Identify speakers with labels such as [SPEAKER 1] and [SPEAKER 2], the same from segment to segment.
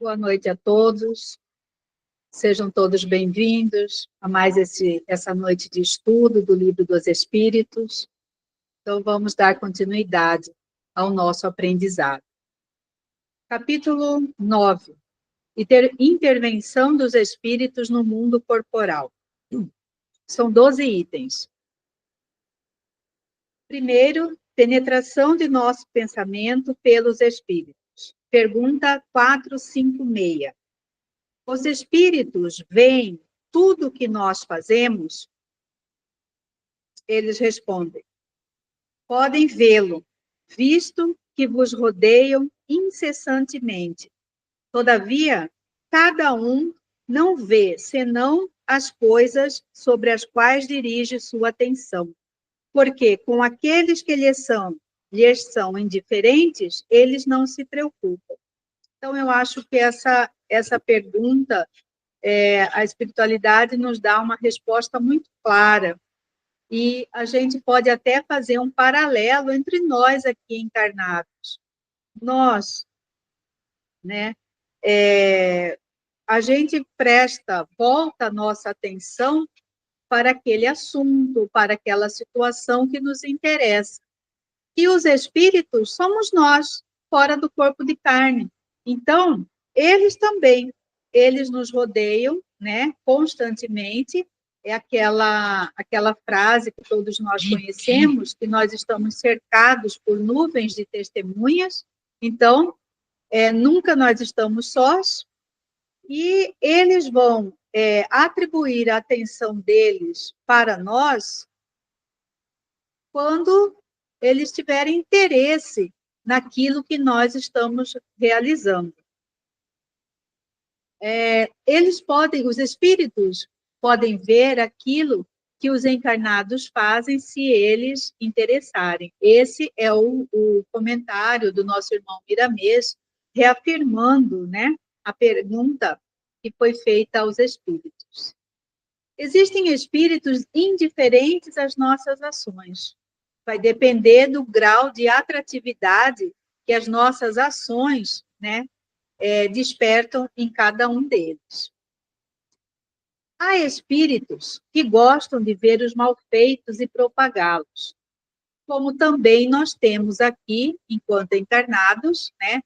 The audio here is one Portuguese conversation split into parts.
[SPEAKER 1] Boa noite a todos, sejam todos bem-vindos a mais essa noite de estudo do Livro dos Espíritos. Então, vamos dar continuidade ao nosso aprendizado. Capítulo 9, Intervenção dos Espíritos no Mundo Corporal. São 12 itens. Primeiro, penetração de nosso pensamento pelos Espíritos. Pergunta 456. Os espíritos veem tudo o que nós fazemos? Eles respondem: podem vê-lo, visto que vos rodeiam incessantemente. Todavia, cada um não vê senão as coisas sobre as quais dirige sua atenção, porque com aqueles que lhes são indiferentes, eles não se preocupam. Então, eu acho que essa pergunta, a espiritualidade nos dá uma resposta muito clara, e a gente pode até fazer um paralelo entre nós aqui encarnados. Nós, né, a gente volta a nossa atenção para aquele assunto, para aquela situação que nos interessa. E os espíritos somos nós, fora do corpo de carne. Então, eles também, eles nos rodeiam, né, constantemente. É aquela frase que todos nós conhecemos, que nós estamos cercados por nuvens de testemunhas. Então, nunca nós estamos sós, e eles vão atribuir a atenção deles para nós quando eles tiverem interesse naquilo que nós estamos realizando. Os espíritos podem ver aquilo que os encarnados fazem se eles interessarem. Esse é o comentário do nosso irmão Miramês, reafirmando, né, a pergunta que foi feita aos espíritos. Existem espíritos indiferentes às nossas ações. Vai depender do grau de atratividade que as nossas ações, né, despertam em cada um deles. Há espíritos que gostam de ver os malfeitos e propagá-los, como também nós temos aqui, enquanto encarnados, né,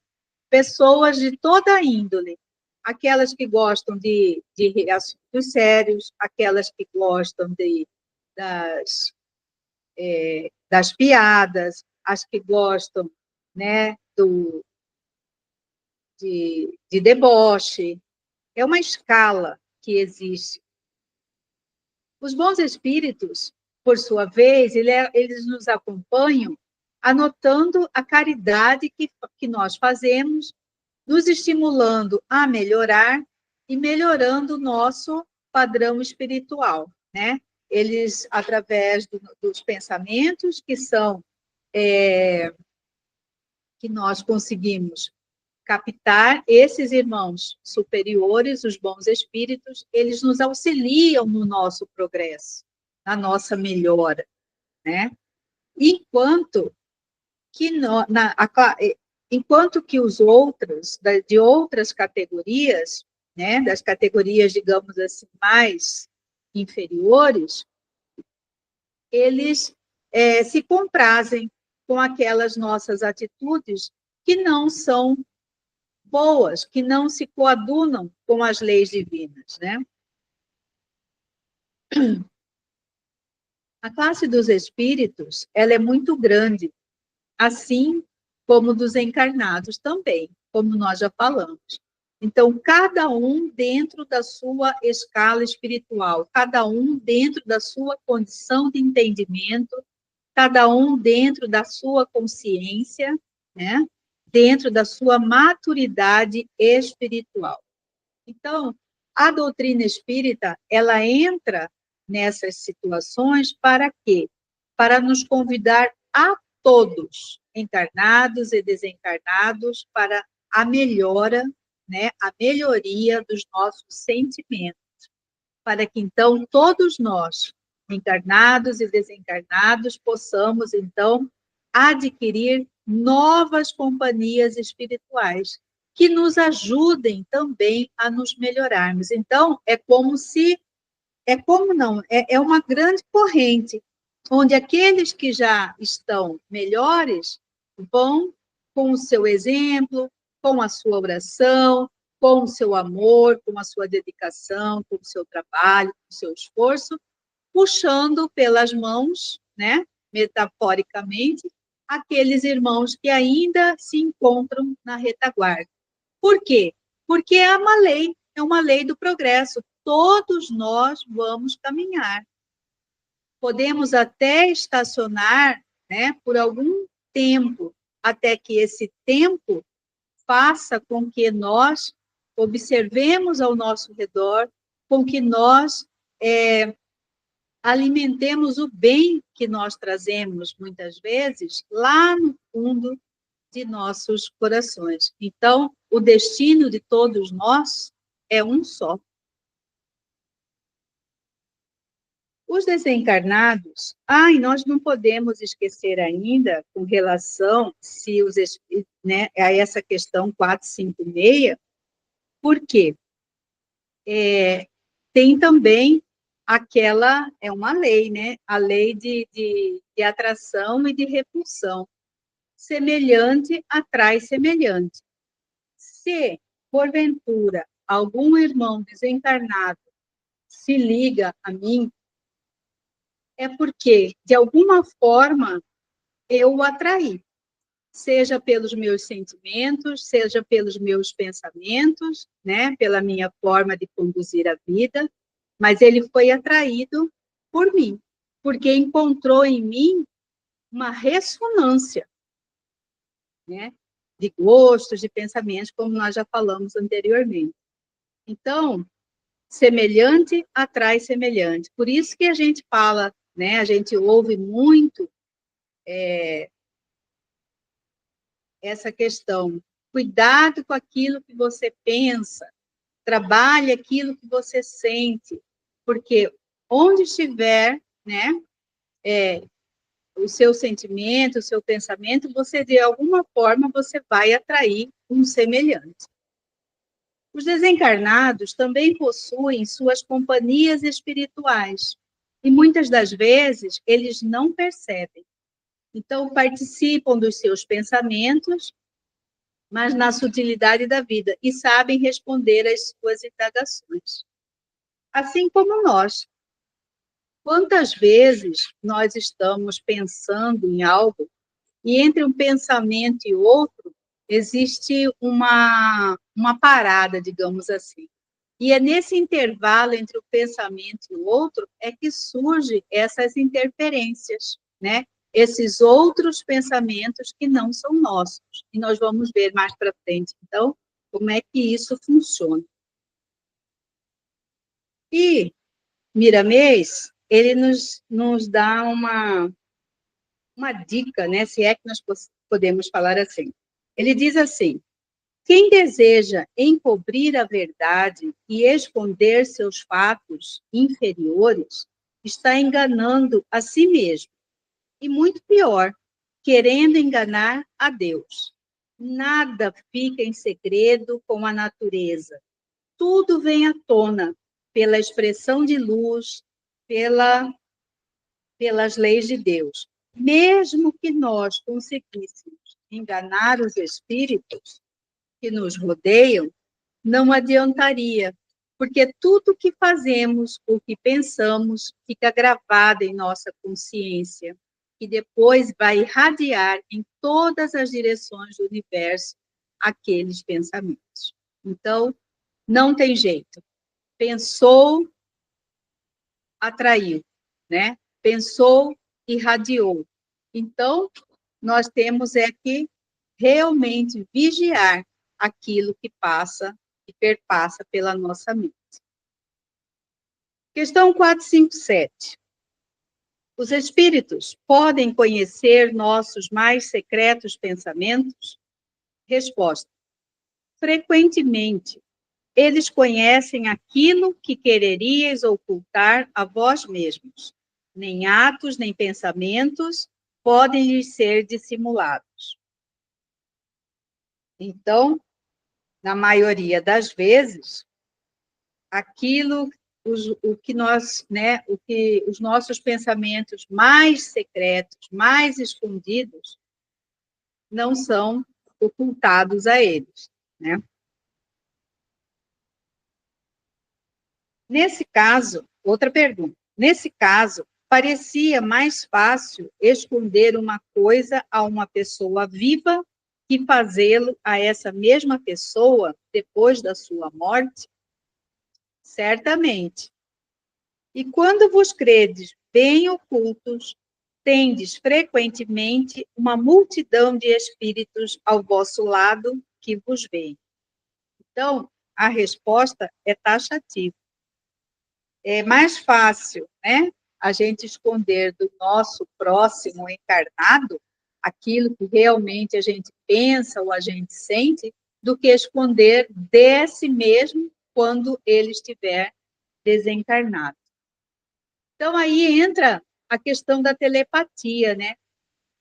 [SPEAKER 1] pessoas de toda a índole, aquelas que gostam de assuntos sérios, aquelas que gostam das piadas, as que gostam, né, de deboche. É uma escala que existe. Os bons espíritos, por sua vez, eles nos acompanham anotando a caridade que nós fazemos, nos estimulando a melhorar e melhorando o nosso padrão espiritual, né? Eles, através dos pensamentos que nós conseguimos captar, esses irmãos superiores, os bons espíritos, eles nos auxiliam no nosso progresso, na nossa melhora, né? Enquanto que os outros, de outras categorias, né, das categorias, digamos assim, mais inferiores, eles se comprazem com aquelas nossas atitudes que não são boas, que não se coadunam com as leis divinas, né? A classe dos espíritos, ela é muito grande, assim como dos encarnados também, como nós já falamos. Então, cada um dentro da sua escala espiritual, cada um dentro da sua condição de entendimento, cada um dentro da sua consciência, né? Dentro da sua maturidade espiritual. Então, a doutrina espírita, ela entra nessas situações para quê? Para nos convidar a todos, encarnados e desencarnados, para a melhora, né, a melhoria dos nossos sentimentos, para que então todos nós, encarnados e desencarnados, possamos então adquirir novas companhias espirituais, que nos ajudem também a nos melhorarmos. Então, é uma grande corrente, onde aqueles que já estão melhores vão, com o seu exemplo, com a sua oração, com o seu amor, com a sua dedicação, com o seu trabalho, com o seu esforço, puxando pelas mãos, né, metaforicamente, aqueles irmãos que ainda se encontram na retaguarda. Por quê? Porque é uma lei do progresso. Todos nós vamos caminhar. Podemos até estacionar, né, por algum tempo, até que esse tempo faça com que nós observemos ao nosso redor, com que nós alimentemos o bem que nós trazemos, muitas vezes, lá no fundo de nossos corações. Então, o destino de todos nós é um só. Os desencarnados, e nós não podemos esquecer ainda, com relação se os, né, a essa questão 456, por quê? Tem também é uma lei, né? A lei de atração e de repulsão. Semelhante atrai semelhante. Se, porventura, algum irmão desencarnado se liga a mim, é porque, de alguma forma, eu o atraí, seja pelos meus sentimentos, seja pelos meus pensamentos, né, pela minha forma de conduzir a vida, mas ele foi atraído por mim, porque encontrou em mim uma ressonância, né, de gostos, de pensamentos, como nós já falamos anteriormente. Então, semelhante atrai semelhante. Por isso que a gente fala, né, a gente ouve muito essa questão. Cuidado com aquilo que você pensa, trabalhe aquilo que você sente, porque onde estiver, né, o seu sentimento, o seu pensamento, você, de alguma forma, você vai atrair um semelhante. Os desencarnados também possuem suas companhias espirituais, e muitas das vezes eles não percebem. Então, participam dos seus pensamentos, mas na sutilidade da vida, e sabem responder às suas indagações. Assim como nós. Quantas vezes nós estamos pensando em algo, e entre um pensamento e outro, existe uma parada, digamos assim. E é nesse intervalo entre o pensamento e o outro é que surgem essas interferências, né? Esses outros pensamentos que não são nossos. E nós vamos ver mais para frente, então, como é que isso funciona. E Miramês, ele nos dá uma dica, né? Se é que nós podemos falar assim. Ele diz assim: quem deseja encobrir a verdade e esconder seus fatos inferiores está enganando a si mesmo. E muito pior, querendo enganar a Deus. Nada fica em segredo com a natureza. Tudo vem à tona pela expressão de luz, pelas leis de Deus. Mesmo que nós conseguíssemos enganar os espíritos que nos rodeiam, não adiantaria, porque tudo que fazemos, o que pensamos, fica gravado em nossa consciência, e depois vai irradiar em todas as direções do universo aqueles pensamentos. Então, não tem jeito. Pensou, atraiu, né? Pensou, irradiou. Então, nós temos que realmente vigiar aquilo que passa e perpassa pela nossa mente. Questão 457. Os espíritos podem conhecer nossos mais secretos pensamentos? Resposta: frequentemente. Eles conhecem aquilo que quereríeis ocultar a vós mesmos. Nem atos, nem pensamentos podem lhes ser dissimulados. Então, na maioria das vezes, aquilo, o que nós, né, o que os nossos pensamentos mais secretos, mais escondidos, não são ocultados a eles, né? Nesse caso, outra pergunta. Nesse caso, parecia mais fácil esconder uma coisa a uma pessoa viva que fazê-lo a essa mesma pessoa depois da sua morte? Certamente. E quando vos credes bem ocultos, tendes frequentemente uma multidão de espíritos ao vosso lado que vos veem. Então, a resposta é taxativa. É mais fácil, né, a gente esconder do nosso próximo encarnado aquilo que realmente a gente pensa ou a gente sente, do que esconder desse mesmo quando ele estiver desencarnado. Então, aí entra a questão da telepatia, né,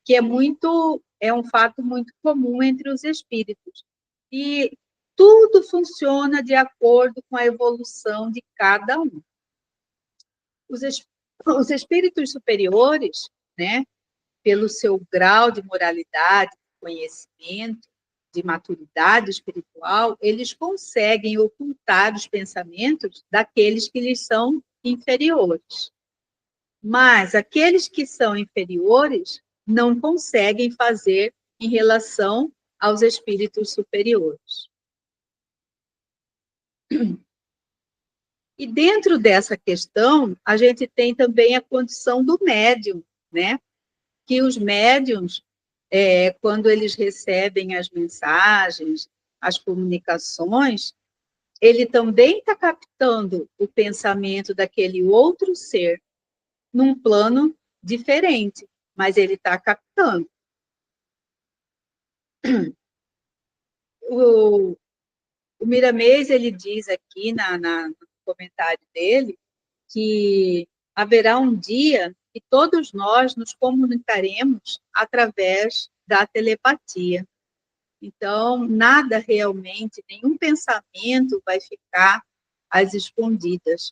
[SPEAKER 1] que é um fato muito comum entre os espíritos. E tudo funciona de acordo com a evolução de cada um. Os espíritos superiores, né, pelo seu grau de moralidade, de conhecimento, de maturidade espiritual, eles conseguem ocultar os pensamentos daqueles que lhes são inferiores. Mas aqueles que são inferiores não conseguem fazer em relação aos espíritos superiores. E dentro dessa questão, a gente tem também a condição do médium, né? Que os médiums, quando eles recebem as mensagens, as comunicações, ele também está captando o pensamento daquele outro ser num plano diferente, mas ele está captando. O Miramês, ele diz aqui no comentário dele que haverá um dia que todos nós nos comunicaremos através da telepatia. Então, nada realmente, nenhum pensamento vai ficar às escondidas.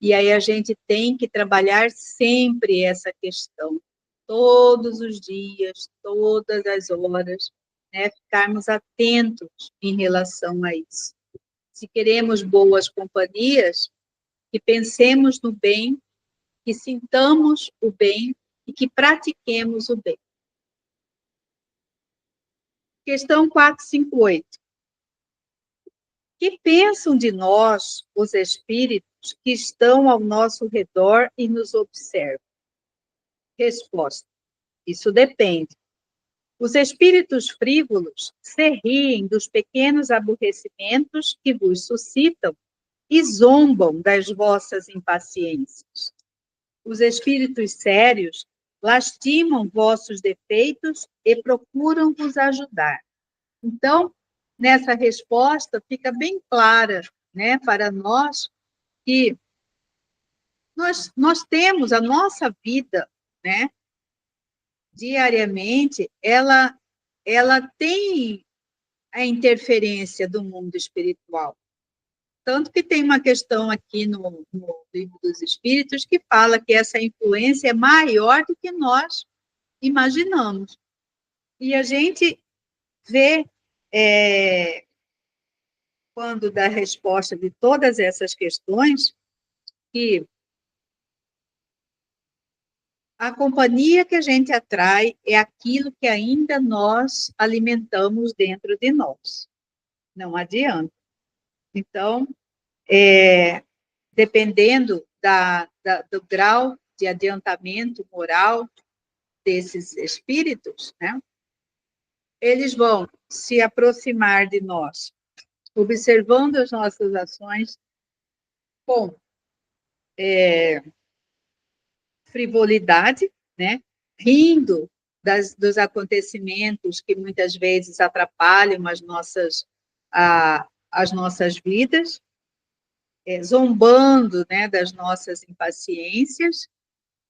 [SPEAKER 1] E aí a gente tem que trabalhar sempre essa questão, todos os dias, todas as horas, né? Ficarmos atentos em relação a isso. Se queremos boas companhias, que pensemos no bem, que sintamos o bem e que pratiquemos o bem. Questão 458. Que pensam de nós os espíritos que estão ao nosso redor e nos observam? Resposta: isso depende. Os espíritos frívolos se riem dos pequenos aborrecimentos que vos suscitam e zombam das vossas impaciências. Os espíritos sérios lastimam vossos defeitos e procuram vos ajudar. Então, nessa resposta, fica bem clara, né, para nós que nós temos a nossa vida, né, diariamente, ela tem a interferência do mundo espiritual. Tanto que tem uma questão aqui no Livro dos Espíritos que fala que essa influência é maior do que nós imaginamos. E a gente vê, quando dá resposta de todas essas questões, que a companhia que a gente atrai é aquilo que ainda nós alimentamos dentro de nós. Não adianta. Então, dependendo do grau de adiantamento moral desses espíritos, né, eles vão se aproximar de nós, observando as nossas ações com frivolidade, né, rindo dos acontecimentos que muitas vezes atrapalham as nossas vidas, zombando, né, das nossas impaciências,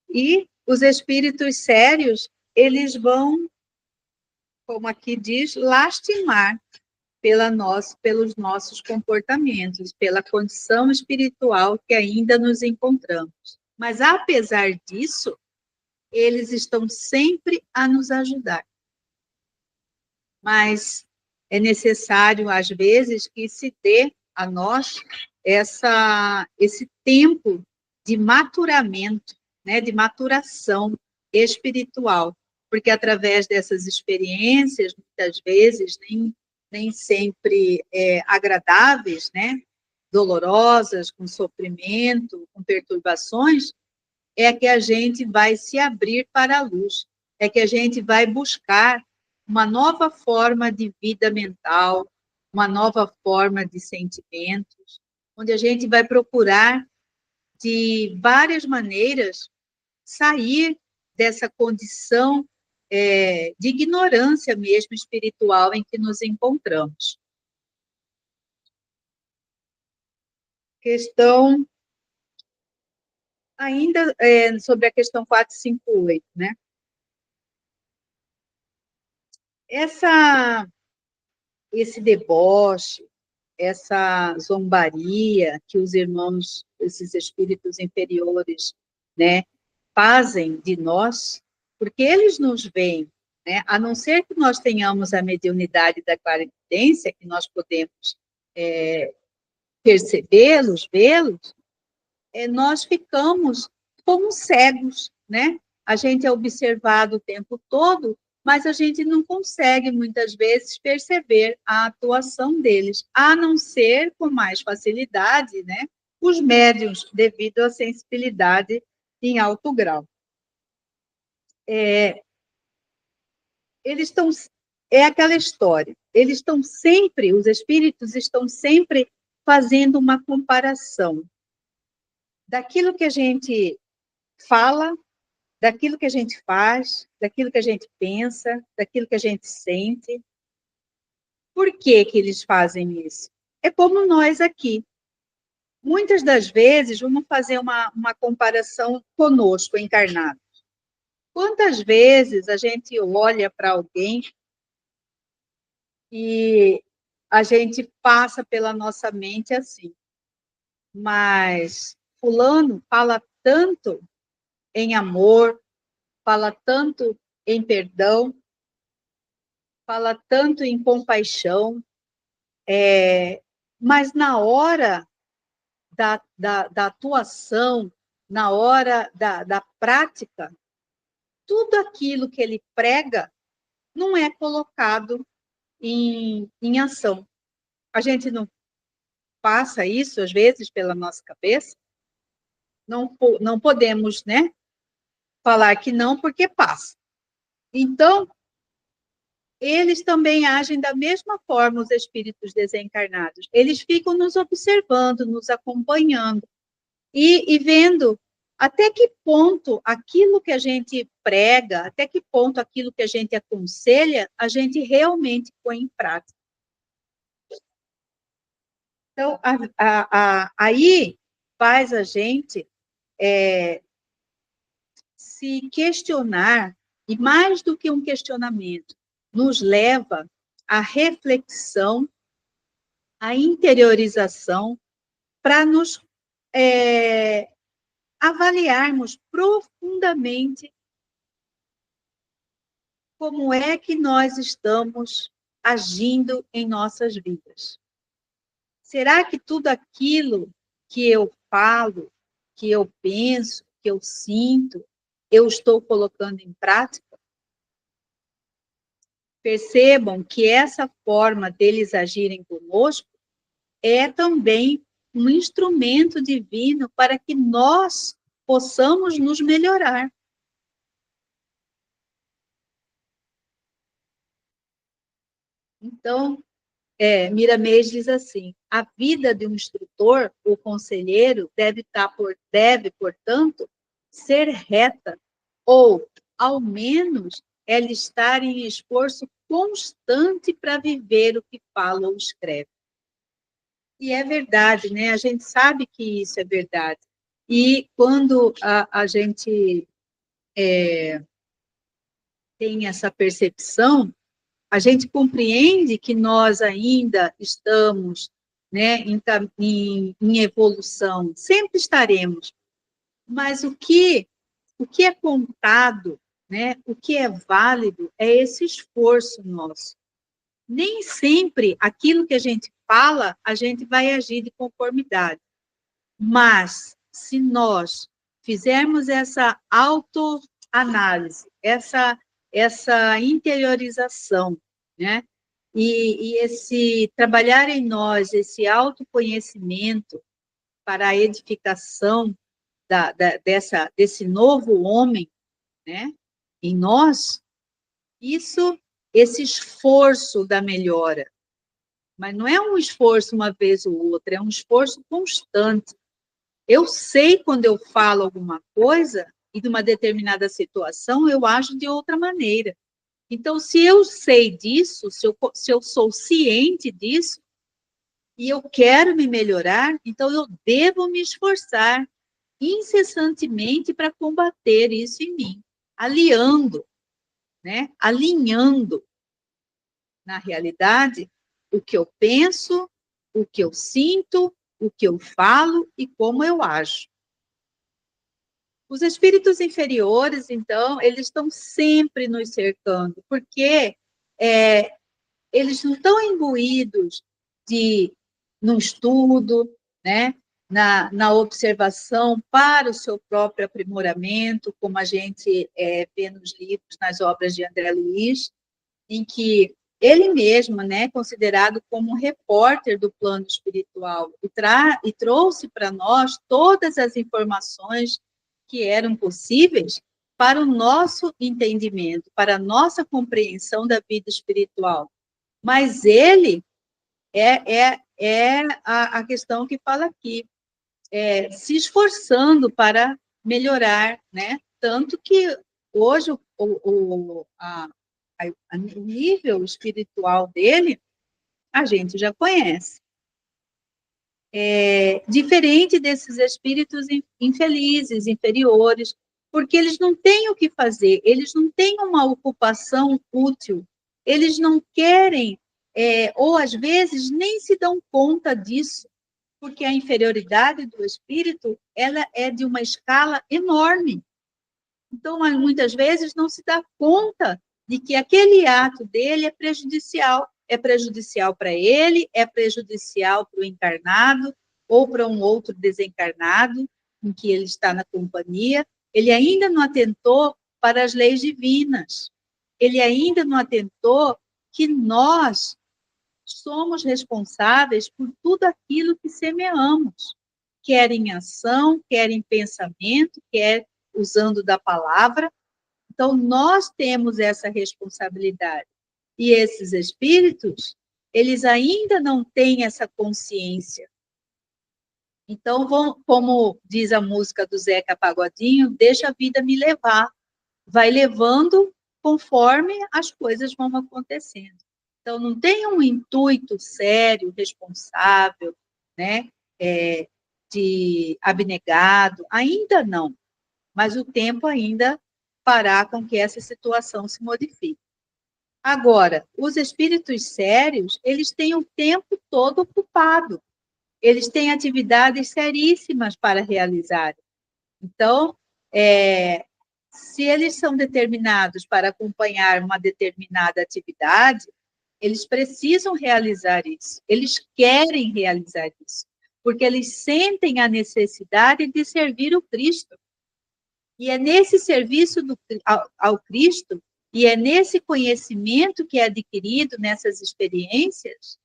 [SPEAKER 1] e os espíritos sérios, eles vão, como aqui diz, lastimar, pelos nossos comportamentos, pela condição espiritual que ainda nos encontramos. Mas, apesar disso, eles estão sempre a nos ajudar. Mas é necessário, às vezes, que se dê a nós esse tempo de maturamento, né, de maturação espiritual, porque através dessas experiências, muitas vezes, nem sempre agradáveis, né, dolorosas, com sofrimento, com perturbações, é que a gente vai se abrir para a luz, é que a gente vai buscar uma nova forma de vida mental, uma nova forma de sentimentos, onde a gente vai procurar, de várias maneiras, sair dessa condição de ignorância mesmo espiritual em que nos encontramos. Questão, ainda sobre a questão 458, né? Esse deboche, essa zombaria que os irmãos, esses espíritos inferiores, né, fazem de nós, porque eles nos veem, né, a não ser que nós tenhamos a mediunidade da clarividência, que nós podemos percebê-los, vê-los, nós ficamos como cegos, né? A gente é observado o tempo todo, mas a gente não consegue, muitas vezes, perceber a atuação deles, a não ser com mais facilidade, né? Os médiuns, devido à sensibilidade em alto grau. Eles estão, é aquela história, eles estão sempre, os espíritos estão sempre fazendo uma comparação daquilo que a gente fala, daquilo que a gente faz, daquilo que a gente pensa, daquilo que a gente sente. Por que que eles fazem isso? É como nós aqui. Muitas das vezes, vamos fazer uma comparação conosco, encarnado. Quantas vezes a gente olha para alguém e a gente passa pela nossa mente assim, mas fulano fala tanto em amor, fala tanto em perdão, fala tanto em compaixão, mas na hora da atuação, na hora da prática, tudo aquilo que ele prega não é colocado em ação. A gente não passa isso, às vezes, pela nossa cabeça, não podemos, né, falar que não, porque passa. Então, eles também agem da mesma forma, os espíritos desencarnados. Eles ficam nos observando, nos acompanhando e vendo até que ponto aquilo que a gente prega, até que ponto aquilo que a gente aconselha, a gente realmente põe em prática. Então, aí faz a gente se questionar, e mais do que um questionamento, nos leva à reflexão, à interiorização, para nos avaliarmos profundamente como é que nós estamos agindo em nossas vidas. Será que tudo aquilo que eu falo, que eu penso, que eu sinto, eu estou colocando em prática? Percebam que essa forma deles agirem conosco é também um instrumento divino para que nós possamos nos melhorar. Então, Miramês diz assim: a vida de um instrutor ou conselheiro deve, portanto, ser reta, ou, ao menos, ela estar em esforço constante para viver o que fala ou escreve. E é verdade, né? A gente sabe que isso é verdade. E quando a gente tem essa percepção, A gente compreende que nós ainda estamos, né, em evolução, sempre estaremos, mas o que é contado, né, o que é válido é esse esforço nosso. Nem sempre aquilo que a gente fala, a gente vai agir de conformidade, mas se nós fizermos essa autoanálise, essa interiorização, né? E esse trabalhar em nós, esse autoconhecimento para a edificação desse novo homem, né? Em nós, esse esforço da melhora, mas não é um esforço uma vez ou outra, é um esforço constante. Eu sei quando eu falo alguma coisa e de uma determinada situação, eu ajo de outra maneira. Então, se eu sei disso, se eu sou ciente disso, e eu quero me melhorar, então eu devo me esforçar incessantemente para combater isso em mim, aliando, né? Alinhando na realidade o que eu penso, o que eu sinto, o que eu falo e como eu ajo. Os espíritos inferiores, então, eles estão sempre nos cercando, porque eles não estão imbuídos no estudo, né? Na observação para o seu próprio aprimoramento, como a gente vê nos livros, nas obras de André Luiz, em que ele mesmo, né, considerado como um repórter do plano espiritual, e trouxe para nós todas as informações que eram possíveis para o nosso entendimento, para a nossa compreensão da vida espiritual. Mas ele é a questão que fala aqui, se esforçando para melhorar, né? Tanto que hoje o nível espiritual dele a gente já conhece. Diferente desses espíritos infelizes, inferiores, porque eles não têm o que fazer, eles não têm uma ocupação útil, eles não querem, ou às vezes nem se dão conta disso, porque a inferioridade do espírito, ela é de uma escala enorme. Então, muitas vezes não se dá conta de que aquele ato dele é prejudicial para ele, é prejudicial para o encarnado, ou para um outro desencarnado, em que ele está na companhia. Ele ainda não atentou para as leis divinas, ele ainda não atentou que nós somos responsáveis por tudo aquilo que semeamos, quer em ação, quer em pensamento, quer usando da palavra. Então, nós temos essa responsabilidade. E esses espíritos, eles ainda não têm essa consciência. Então, como diz a música do Zeca Pagodinho, deixa a vida me levar. Vai levando conforme as coisas vão acontecendo. Então, não tem um intuito sério, responsável, né, de abnegado, ainda não, mas o tempo ainda fará com que essa situação se modifique. Agora, os espíritos sérios, eles têm o tempo todo ocupado, eles têm atividades seríssimas para realizar. Então, se eles são determinados para acompanhar uma determinada atividade, eles precisam realizar isso, eles querem realizar isso, porque eles sentem a necessidade de servir o Cristo. E é nesse serviço ao Cristo, e é nesse conhecimento que é adquirido nessas experiências,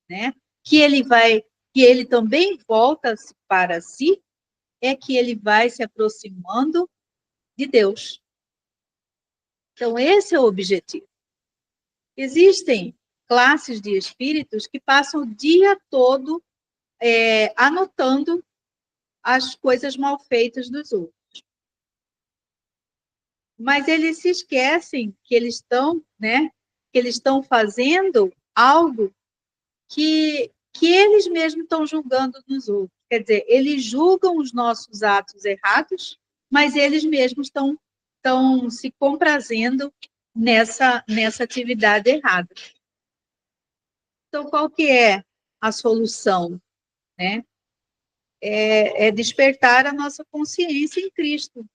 [SPEAKER 1] né, que ele também volta para si, é que ele vai se aproximando de Deus. Então, esse é o objetivo. Existem classes de espíritos que passam o dia todo anotando as coisas mal feitas dos outros. Mas eles se esquecem que eles estão, né, que eles estão fazendo algo que eles mesmos estão julgando nos outros. Quer dizer, eles julgam os nossos atos errados, mas eles mesmos estão se comprazendo nessa atividade errada. Então, qual que é a solução, né? É despertar a nossa consciência em Cristo,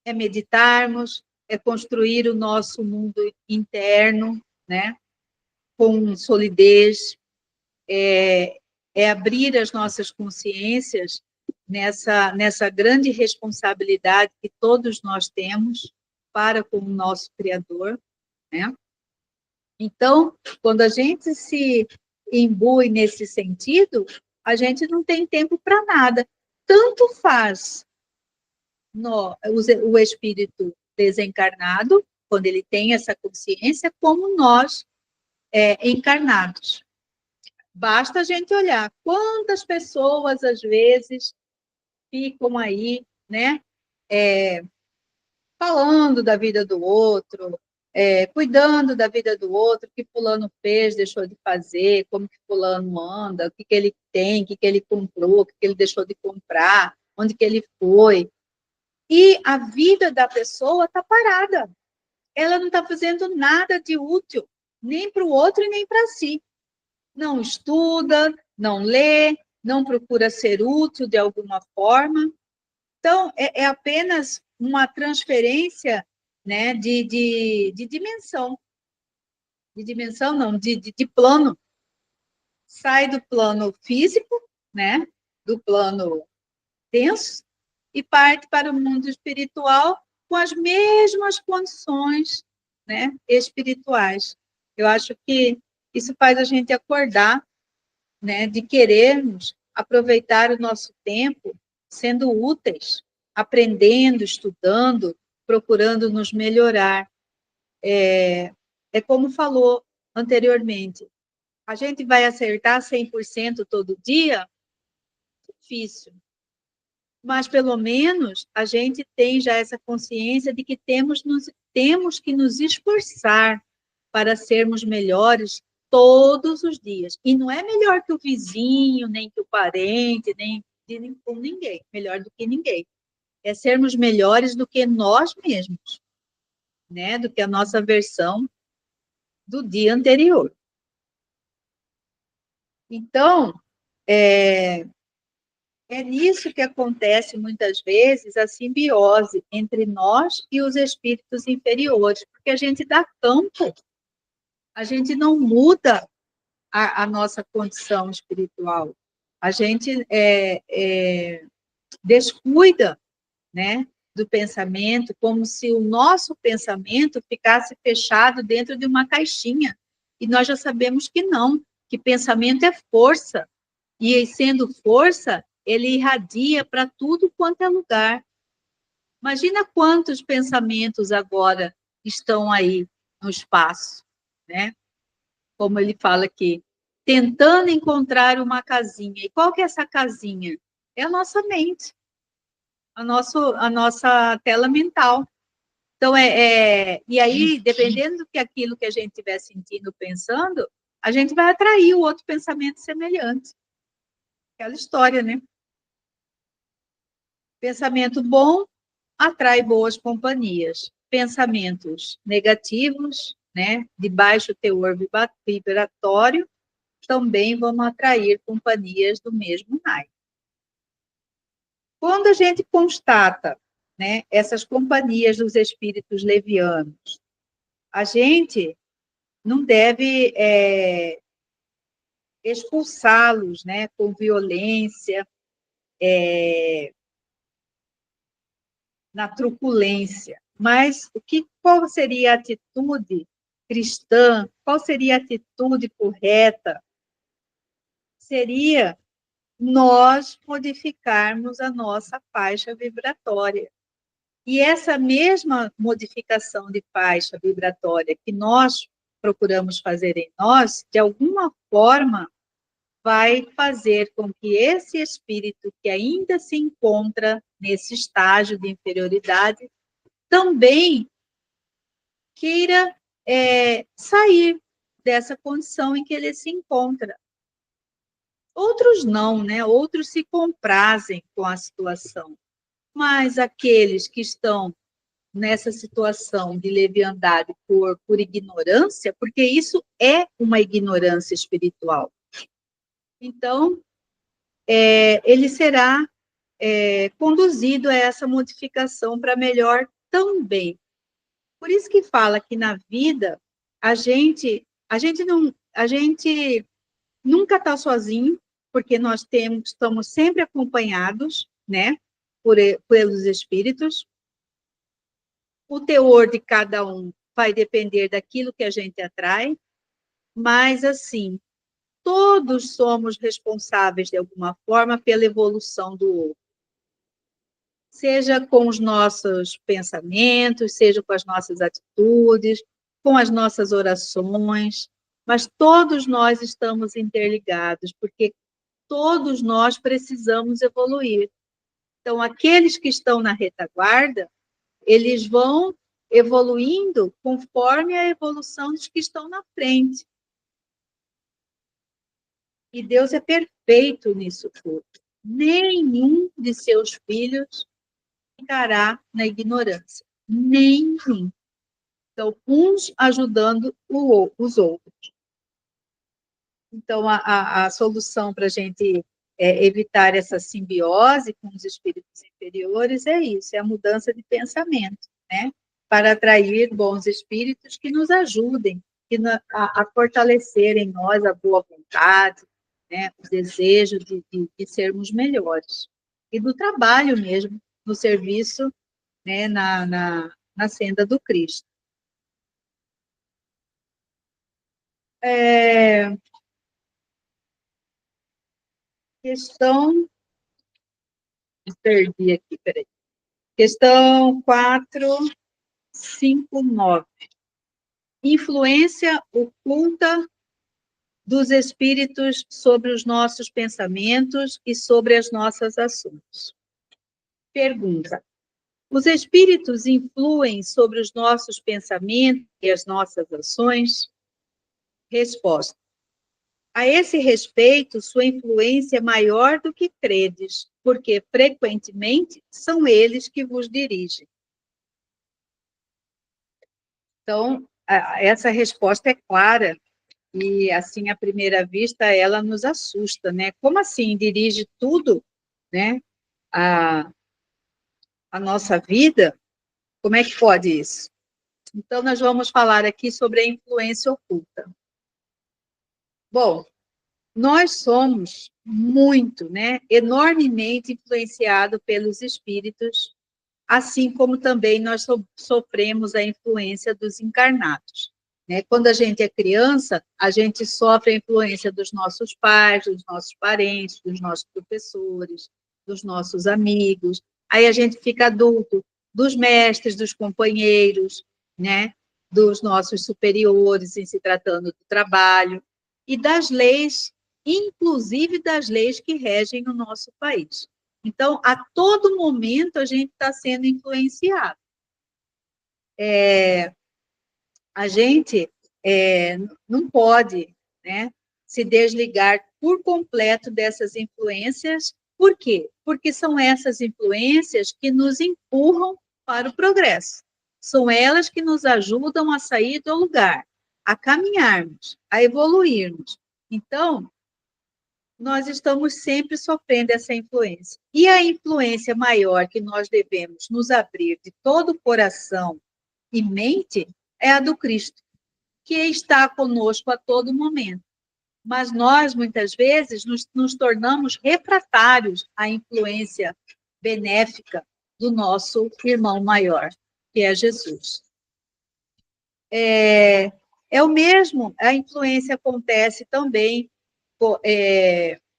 [SPEAKER 1] é meditarmos, é construir o nosso mundo interno, né? Com solidez, é abrir as nossas consciências nessa grande responsabilidade que todos nós temos para com o nosso Criador, né? Então, quando a gente se imbui nesse sentido, a gente não tem tempo para nada. Tanto faz o espírito desencarnado, quando ele tem essa consciência, como nós encarnados. Basta a gente olhar quantas pessoas, às vezes, ficam aí, né, falando da vida do outro, cuidando da vida do outro, o que fulano fez, deixou de fazer, como que fulano anda, o que, que ele tem, o que, que ele comprou, o que, que ele deixou de comprar, onde que ele foi. E a vida da pessoa está parada. Ela não está fazendo nada de útil, nem para o outro e nem para si. Não estuda, não lê, não procura ser útil de alguma forma. Então, é apenas uma transferência, né, de dimensão. De dimensão, não, de plano. Sai do plano físico, né, do plano denso, e parte para o mundo espiritual com as mesmas condições, né, espirituais. Eu acho que isso faz a gente acordar, né, de querermos aproveitar o nosso tempo sendo úteis, aprendendo, estudando, procurando nos melhorar. É como falou anteriormente, a gente vai acertar 100% todo dia? Difícil. Mas, pelo menos, a gente tem já essa consciência de que temos que nos esforçar para sermos melhores todos os dias. E não é melhor que o vizinho, nem que o parente, nem com ninguém, melhor do que ninguém. É sermos melhores do que nós mesmos, né? Do que a nossa versão do dia anterior. Então, é nisso que acontece muitas vezes a simbiose entre nós e os espíritos inferiores, porque a gente dá campo, a gente não muda a nossa condição espiritual, a gente descuida, né, do pensamento, como se o nosso pensamento ficasse fechado dentro de uma caixinha, e nós já sabemos que não, que pensamento é força, e sendo força, ele irradia para tudo quanto é lugar. Imagina quantos pensamentos agora estão aí no espaço, né? Como ele fala aqui, tentando encontrar uma casinha. E qual que é essa casinha? É a nossa mente, a nossa tela mental. Então, e aí, dependendo do que aquilo que a gente estiver sentindo, pensando, a gente vai atrair o outro pensamento semelhante. Aquela história, né? Pensamento bom atrai boas companhias. Pensamentos negativos, né, de baixo teor vibratório, também vão atrair companhias do mesmo naipe. Quando a gente constata, né, essas companhias dos espíritos levianos, a gente não deve expulsá-los, né, com violência, na truculência. Mas qual seria a atitude cristã? Qual seria a atitude correta? Seria nós modificarmos a nossa faixa vibratória. E essa mesma modificação de faixa vibratória que nós procuramos fazer em nós, de alguma forma, vai fazer com que esse espírito que ainda se encontra nesse estágio de inferioridade também queira sair dessa condição em que ele se encontra. Outros não, né? Outros se comprazem com a situação. Mas aqueles que estão nessa situação de leviandade por ignorância, porque isso é uma ignorância espiritual. Então, ele será conduzido a essa modificação para melhor também. Por isso que fala que na vida a gente nunca está sozinho, porque nós estamos sempre acompanhados, né, pelos espíritos. O teor de cada um vai depender daquilo que a gente atrai, mas assim, todos somos responsáveis de alguma forma pela evolução do outro. Seja com os nossos pensamentos, seja com as nossas atitudes, com as nossas orações, mas todos nós estamos interligados, porque todos nós precisamos evoluir. Então, aqueles que estão na retaguarda, eles vão evoluindo conforme a evolução dos que estão na frente. E Deus é perfeito nisso tudo. Nenhum de seus filhos ficará na ignorância. Nenhum. Então, uns ajudando os outros. Então, a solução para a gente evitar essa simbiose com os espíritos inferiores é isso, é a mudança de pensamento, né? Para atrair bons espíritos que nos ajudem a fortalecer em nós a boa vontade, né? O desejo de sermos melhores. E do trabalho mesmo, no serviço, né? Na senda do Cristo. Questão. Perdi aqui, peraí. Questão 459. Influência oculta dos espíritos sobre os nossos pensamentos e sobre as nossas ações. Pergunta: os espíritos influem sobre os nossos pensamentos e as nossas ações? Resposta: a esse respeito, sua influência é maior do que credes, porque frequentemente são eles que vos dirigem. Então, essa resposta é clara e, assim, à primeira vista, ela nos assusta, né? Como assim dirige tudo, né? A nossa vida? Como é que pode isso? Então, nós vamos falar aqui sobre a influência oculta. Bom, nós somos muito, né? Enormemente influenciados pelos espíritos, assim como também nós sofremos a influência dos encarnados. Né? Quando a gente é criança, a gente sofre a influência dos nossos pais, dos nossos parentes, dos nossos professores, dos nossos amigos. Aí a gente fica adulto, dos mestres, dos companheiros, né? Dos nossos superiores, em se tratando do trabalho, e das leis, inclusive das leis que regem o nosso país. Então, a todo momento, a gente está sendo influenciado. A gente não pode, né, se desligar por completo dessas influências. Por quê? Porque são essas influências que nos empurram para o progresso. São elas que nos ajudam a sair do lugar, a caminharmos, a evoluirmos. Então, nós estamos sempre sofrendo essa influência. E a influência maior que nós devemos nos abrir de todo o coração e mente é a do Cristo, que está conosco a todo momento. Mas nós, muitas vezes, nos tornamos refratários à influência benéfica do nosso irmão maior, que é Jesus. É o mesmo, a influência acontece também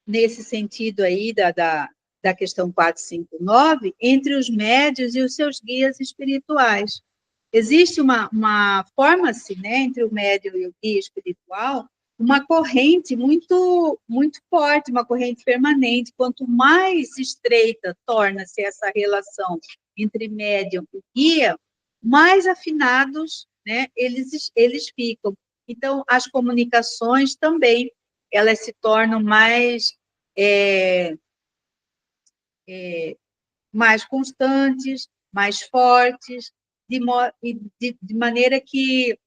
[SPEAKER 1] nesse sentido aí da questão 459, entre os médios e os seus guias espirituais. Existe uma forma-se, né, entre o médium e o guia espiritual, uma corrente muito, muito forte, uma corrente permanente. Quanto mais estreita torna-se essa relação entre médium e guia, mais afinados, né, eles ficam. Então, as comunicações também, elas se tornam mais constantes, mais fortes, de maneira que,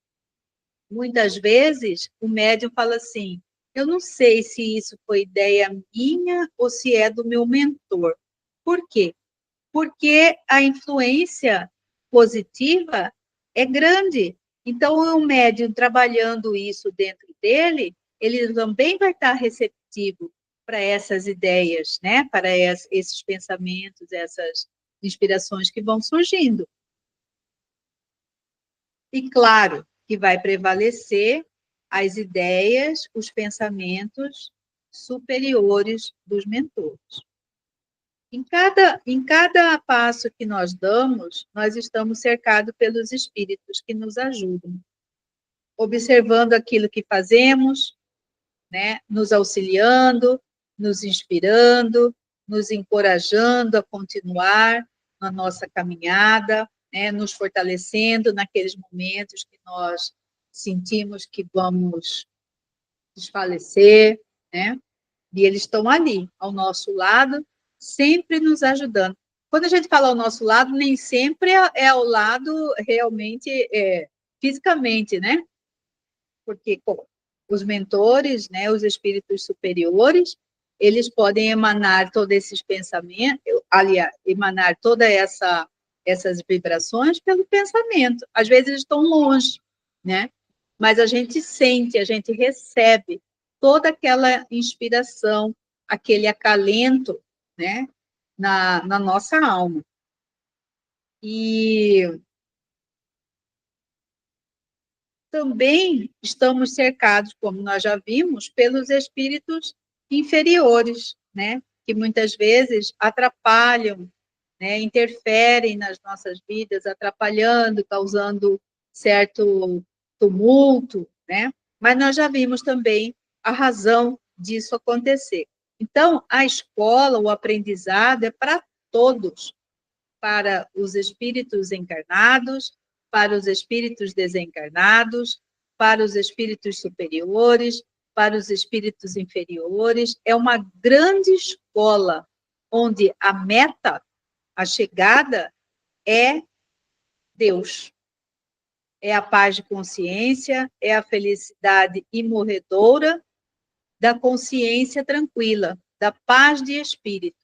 [SPEAKER 1] muitas vezes, o médium fala assim, eu não sei se isso foi ideia minha ou se é do meu mentor. Por quê? Porque a influência positiva é grande. Então, o médium trabalhando isso dentro dele, ele também vai estar receptivo para essas ideias, né? Para esses pensamentos, essas inspirações que vão surgindo. E claro que vai prevalecer as ideias, os pensamentos superiores dos mentores. Em cada passo que nós damos, nós estamos cercados pelos espíritos que nos ajudam, observando aquilo que fazemos, né, nos auxiliando, nos inspirando, nos encorajando a continuar na nossa caminhada, né, nos fortalecendo naqueles momentos que nós sentimos que vamos desfalecer, né? E eles estão ali, ao nosso lado, sempre nos ajudando. Quando a gente fala ao nosso lado, nem sempre é ao lado realmente fisicamente, né? Porque os mentores, né, os espíritos superiores, eles podem emanar todos esses pensamentos, aliás, emanar toda essas vibrações pelo pensamento. Às vezes estão longe, né? Mas a gente sente, a gente recebe toda aquela inspiração, aquele acalento, né, na nossa alma. E também estamos cercados, como nós já vimos, pelos espíritos inferiores, né, que muitas vezes atrapalham, né, interferem nas nossas vidas, atrapalhando, causando certo tumulto, né? Mas nós já vimos também a razão disso acontecer. Então, a escola, o aprendizado é para todos, para os espíritos encarnados, para os espíritos desencarnados, para os espíritos superiores, para os espíritos inferiores. É uma grande escola onde a meta, a chegada, é Deus. É a paz de consciência, é a felicidade imorredoura da consciência tranquila, da paz de espírito,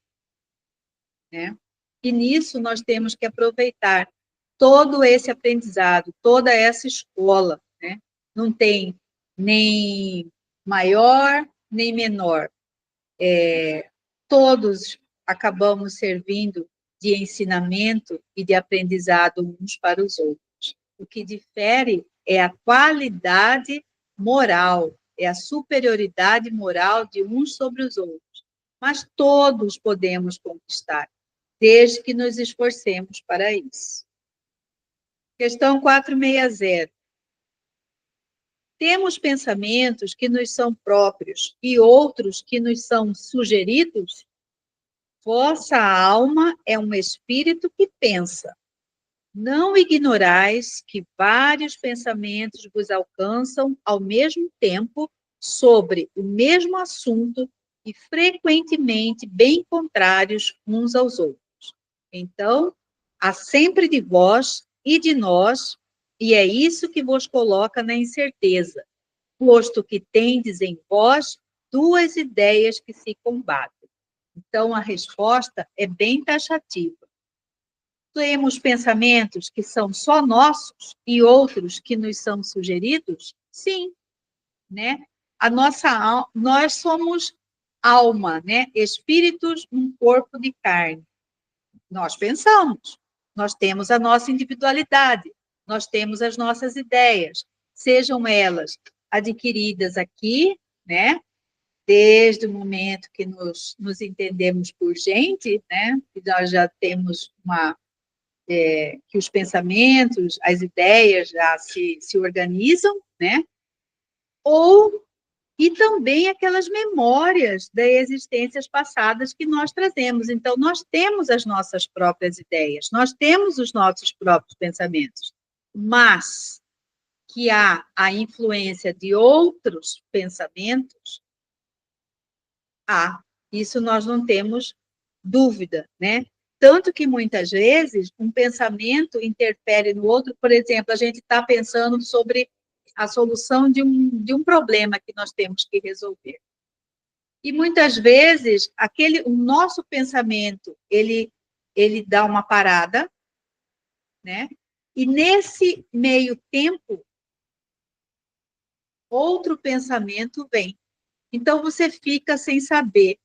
[SPEAKER 1] né? E nisso nós temos que aproveitar todo esse aprendizado, toda essa escola, né? Não tem nem maior, nem menor. Todos acabamos servindo de ensinamento e de aprendizado uns para os outros. O que difere é a qualidade moral, é a superioridade moral de uns sobre os outros. Mas todos podemos conquistar, desde que nos esforcemos para isso. Questão 460. Temos pensamentos que nos são próprios e outros que nos são sugeridos? Vossa alma é um espírito que pensa. Não ignorais que vários pensamentos vos alcançam ao mesmo tempo sobre o mesmo assunto e frequentemente bem contrários uns aos outros. Então, há sempre de vós e de nós, e é isso que vos coloca na incerteza, posto que tendes em vós duas ideias que se combatem. Então, a resposta é bem taxativa. Temos pensamentos que são só nossos e outros que nos são sugeridos? Sim, né? Nós somos alma, né? Espíritos num corpo de carne. Nós pensamos, nós temos a nossa individualidade, nós temos as nossas ideias, sejam elas adquiridas aqui, né? Desde o momento que nos entendemos por gente, né? Que nós já temos que os pensamentos, as ideias já se organizam, né? E também aquelas memórias das existências passadas que nós trazemos. Então, nós temos as nossas próprias ideias, nós temos os nossos próprios pensamentos, mas que há a influência de outros pensamentos, isso nós não temos dúvida, né? Tanto que, muitas vezes, um pensamento interfere no outro. Por exemplo, a gente está pensando sobre a solução de um problema que nós temos que resolver. E, muitas vezes, o nosso pensamento, ele dá uma parada, né? E, nesse meio tempo, outro pensamento vem. Então, você fica sem saber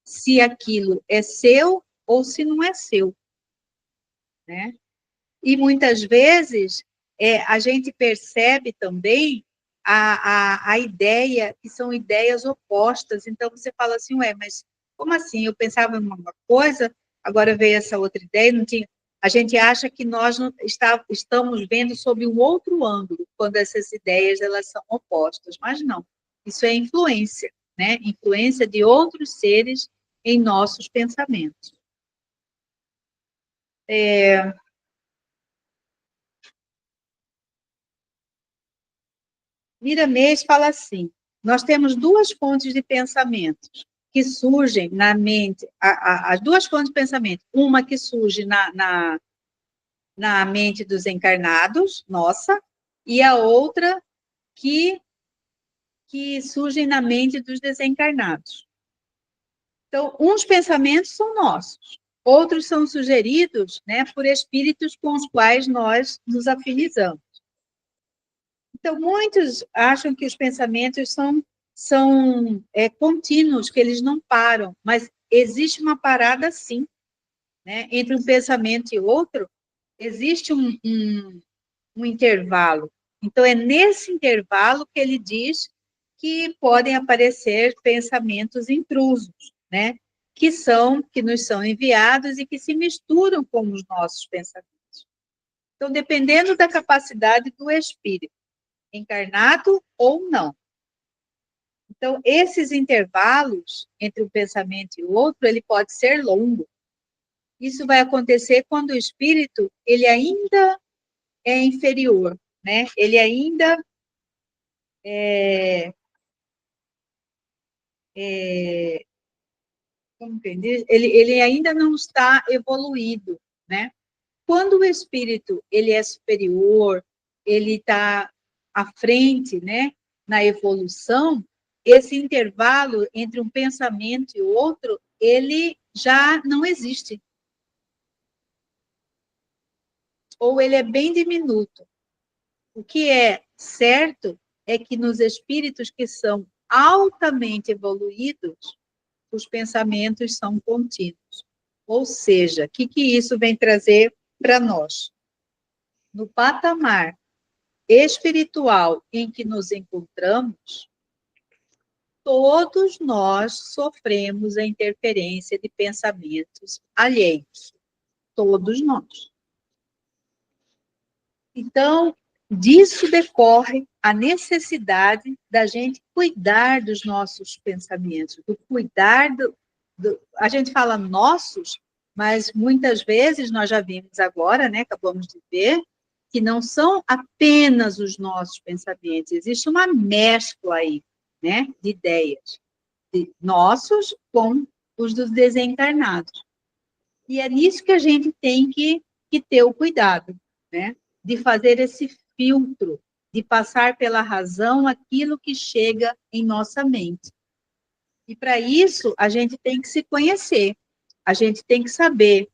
[SPEAKER 1] se aquilo é seu ou se não é seu, né? E muitas vezes a gente percebe também a ideia, que são ideias opostas. Então, você fala assim, ué, mas como assim? Eu pensava em uma coisa, agora veio essa outra ideia, não tinha... A gente acha que nós não estamos vendo sob um outro ângulo, quando essas ideias elas são opostas, mas não. Isso é influência, né? Influência de outros seres em nossos pensamentos. Miramês fala assim: nós temos duas fontes de pensamentos que surgem na mente, as duas fontes de pensamento, uma que surge na mente dos encarnados, nossa, e a outra que surge na mente dos desencarnados. Então, uns pensamentos são nossos, outros são sugeridos, né, por espíritos com os quais nós nos afinizamos. Então, muitos acham que os pensamentos são contínuos, que eles não param, mas existe uma parada, sim, né? Entre um pensamento e outro, existe um intervalo. Então, é nesse intervalo que ele diz que podem aparecer pensamentos intrusos, né? Que nos são enviados e que se misturam com os nossos pensamentos. Então, dependendo da capacidade do espírito, encarnado ou não. Então, esses intervalos entre um pensamento e outro, ele pode ser longo. Isso vai acontecer quando o espírito, ele ainda é inferior, né? Ele ainda como que diz? Ele ainda não está evoluído, né? Quando o espírito, ele é superior, ele está à frente, né, na evolução, esse intervalo entre um pensamento e outro, ele já não existe. Ou ele é bem diminuto. O que é certo é que nos espíritos que são altamente evoluídos, os pensamentos são contínuos. Ou seja, o que isso vem trazer para nós? No patamar espiritual em que nos encontramos, todos nós sofremos a interferência de pensamentos alheios. Todos nós. Então, disso decorre a necessidade da gente cuidar dos nossos pensamentos, do cuidar a gente fala nossos, mas muitas vezes nós já vimos agora, né, acabamos de ver, que não são apenas os nossos pensamentos, existe uma mescla aí, né, de ideias, de nossos com os dos desencarnados. E é nisso que a gente tem que ter o cuidado, né, de fazer esse filtro, de passar pela razão aquilo que chega em nossa mente. E para isso, a gente tem que se conhecer, a gente tem que saber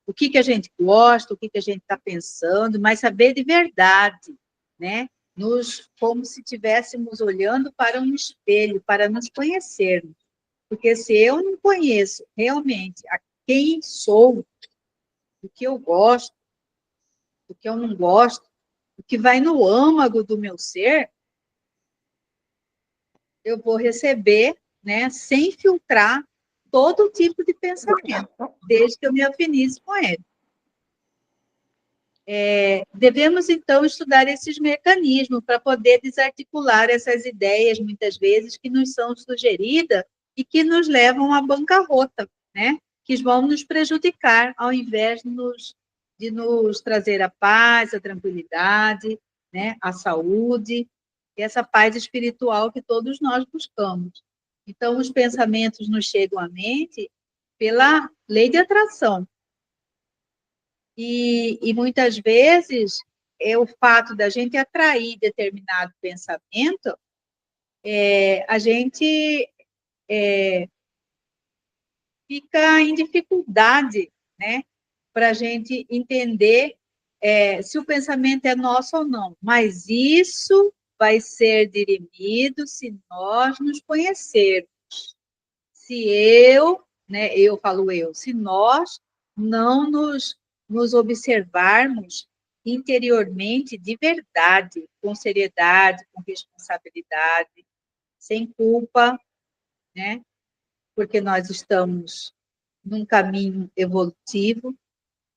[SPEAKER 1] o que a gente gosta, o que a gente está pensando, mas saber de verdade, né? Como se estivéssemos olhando para um espelho, para nos conhecermos. Porque se eu não conheço realmente a quem sou, o que eu gosto, o que eu não gosto, o que vai no âmago do meu ser, eu vou receber, né, sem filtrar, todo tipo de pensamento, desde que eu me afinize com ele. Devemos, então, estudar esses mecanismos para poder desarticular essas ideias, muitas vezes, que nos são sugeridas e que nos levam à bancarrota, né? Que vão nos prejudicar, ao invés de nos trazer a paz, a tranquilidade, né? A saúde, e essa paz espiritual que todos nós buscamos. Então, os pensamentos nos chegam à mente pela lei de atração. E muitas vezes, o fato da gente atrair determinado pensamento, a gente fica em dificuldade, né? Para a gente entender se o pensamento é nosso ou não. Mas isso vai ser dirimido se nós nos conhecermos. Se né, eu falo eu, se nós não nos observarmos interiormente de verdade, com seriedade, com responsabilidade, sem culpa, né? Porque nós estamos num caminho evolutivo,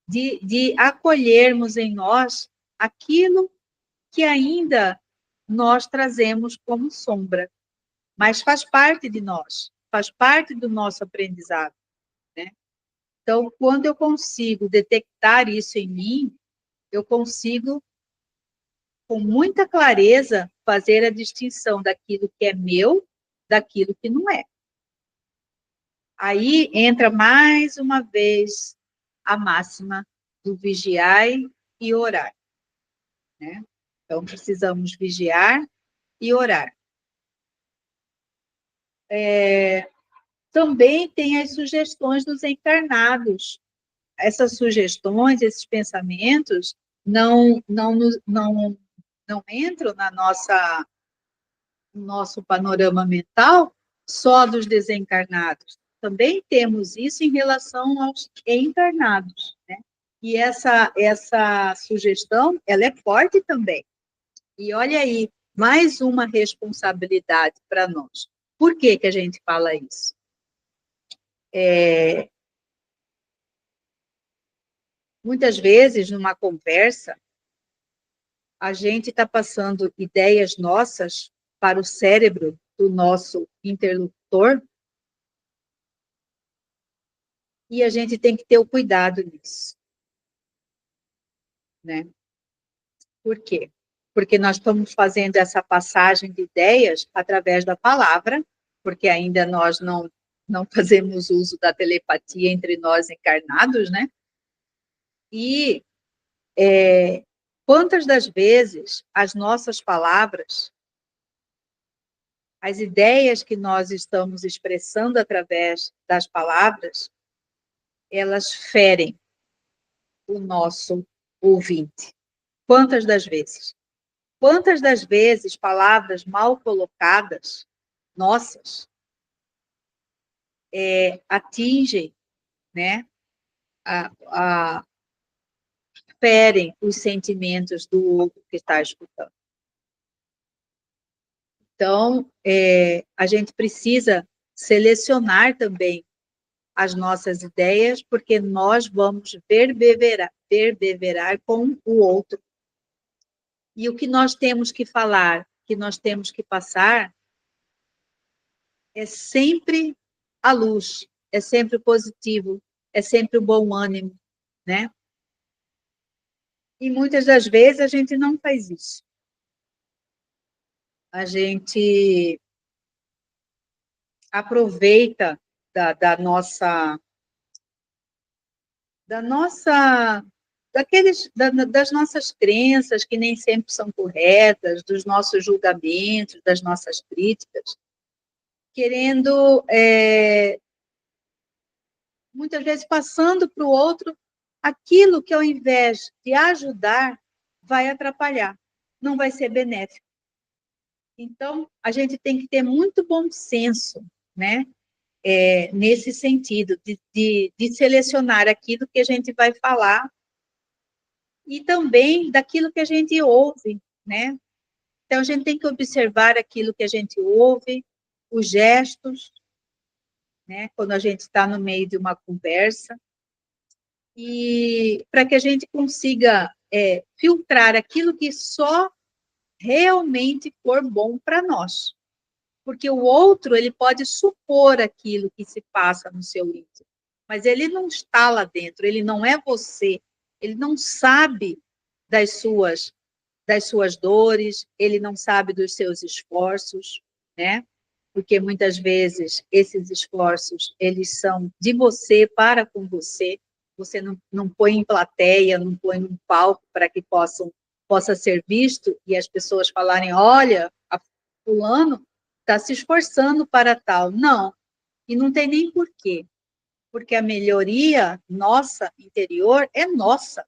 [SPEAKER 1] de acolhermos em nós aquilo que ainda nós trazemos como sombra, mas faz parte de nós, faz parte do nosso aprendizado, né? Então, quando eu consigo detectar isso em mim, eu consigo, com muita clareza, fazer a distinção daquilo que é meu, daquilo que não é. Aí entra mais uma vez a máxima do vigiai e orar, né? Então, precisamos vigiar e orar. Também tem as sugestões dos encarnados. Essas sugestões, esses pensamentos, não entram no nosso panorama mental só dos desencarnados. Também temos isso em relação aos encarnados, né? E essa sugestão, ela é forte também. E olha aí, mais uma responsabilidade para nós. Por que que a gente fala isso? Muitas vezes, numa conversa, a gente está passando ideias nossas para o cérebro do nosso interlocutor e a gente tem que ter o cuidado nisso, né? Por quê? Porque nós estamos fazendo essa passagem de ideias através da palavra, porque ainda nós não fazemos uso da telepatia entre nós encarnados, né? E quantas das vezes as nossas palavras, as ideias que nós estamos expressando através das palavras, elas ferem o nosso ouvinte. Quantas das vezes? Quantas das vezes palavras mal colocadas, nossas, atingem, né, a, ferem os sentimentos do outro que está escutando. Então, a gente precisa selecionar também as nossas ideias, porque nós vamos verberar com o outro. E o que nós temos que falar, que nós temos que passar, é sempre a luz, é sempre o positivo, é sempre o bom ânimo, né? E muitas das vezes a gente não faz isso. A gente aproveita da nossa das nossas crenças que nem sempre são corretas, dos nossos julgamentos, das nossas críticas, querendo muitas vezes passando para o outro aquilo que ao invés de ajudar vai atrapalhar, não vai ser benéfico. Então a gente tem que ter muito bom senso, né? Nesse sentido, de selecionar aquilo que a gente vai falar e também daquilo que a gente ouve, né? Então, a gente tem que observar aquilo que a gente ouve, os gestos, né? Quando a gente está no meio de uma conversa, e para que a gente consiga filtrar aquilo que só realmente for bom para nós. Porque o outro, ele pode supor aquilo que se passa no seu íntimo, mas ele não está lá dentro, ele não é você, ele não sabe das suas dores, ele não sabe dos seus esforços, né? Porque muitas vezes esses esforços, eles são de você para com você, você não põe em plateia, não põe num palco para que possa ser visto e as pessoas falarem, olha, a fulano está se esforçando para tal. Não, e não tem nem porquê, porque a melhoria nossa, interior, é nossa,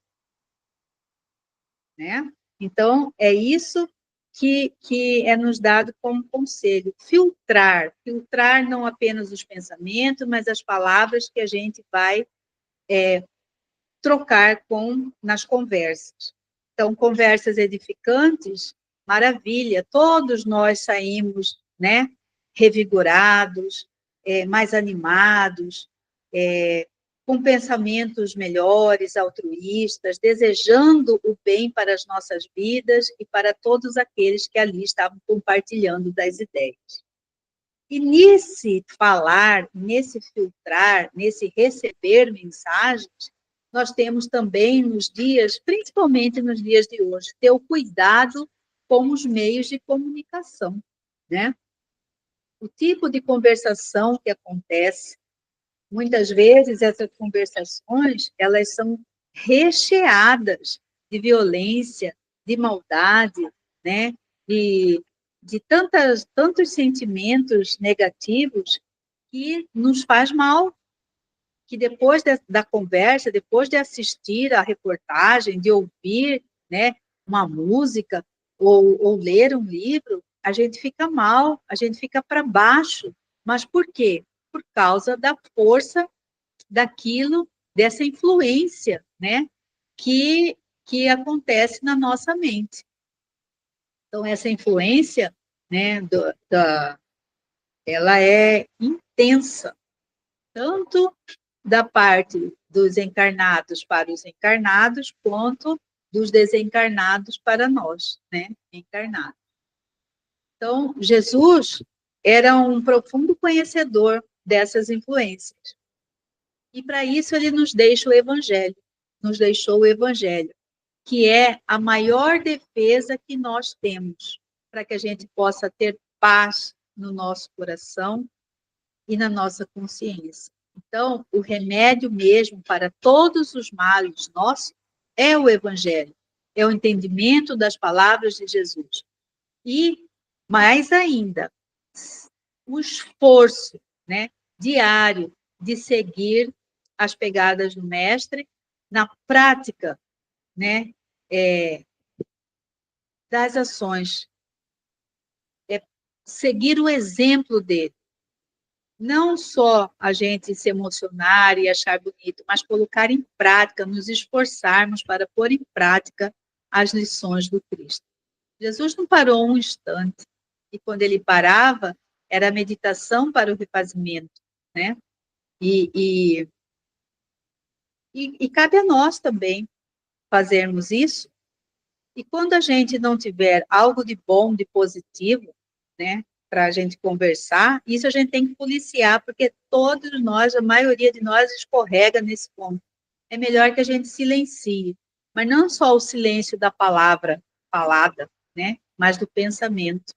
[SPEAKER 1] né? Então, é isso que é nos dado como conselho, filtrar não apenas os pensamentos, mas as palavras que a gente vai trocar nas conversas. Então, conversas edificantes, maravilha, todos nós saímos, né, revigorados, mais animados, com pensamentos melhores, altruístas, desejando o bem para as nossas vidas e para todos aqueles que ali estavam compartilhando das ideias. E nesse falar, nesse filtrar, nesse receber mensagens, nós temos também nos dias, principalmente nos dias de hoje, ter o cuidado com os meios de comunicação, né? O tipo de conversação que acontece, muitas vezes essas conversações, elas são recheadas de violência, de maldade, né? De tantos sentimentos negativos que nos faz mal, que depois da conversa, depois de assistir a reportagem, de ouvir, né, uma música ou ler um livro, a gente fica mal, a gente fica para baixo. Mas por quê? Por causa da força daquilo, dessa influência, né, que acontece na nossa mente. Então, essa influência, né, ela é intensa, tanto da parte dos encarnados para os encarnados, quanto dos desencarnados para nós, né, encarnados. Então, Jesus era um profundo conhecedor dessas influências. E para isso ele nos deixa o Evangelho, nos deixou o Evangelho, que é a maior defesa que nós temos, para que a gente possa ter paz no nosso coração e na nossa consciência. Então, o remédio mesmo para todos os males nossos é o Evangelho, é o entendimento das palavras de Jesus. E, mais ainda, o esforço, né, diário de seguir as pegadas do Mestre na prática, né, das ações, seguir o exemplo dele. Não só a gente se emocionar e achar bonito, mas colocar em prática, nos esforçarmos para pôr em prática as lições do Cristo. Jesus não parou um instante, e quando ele parava, era meditação para o refazimento, né? E cabe a nós também fazermos isso. E quando a gente não tiver algo de bom, de positivo, né, para a gente conversar, isso a gente tem que policiar, porque todos nós, a maioria de nós, escorrega nesse ponto. É melhor que a gente silencie, mas não só o silêncio da palavra falada, né, mas do pensamento.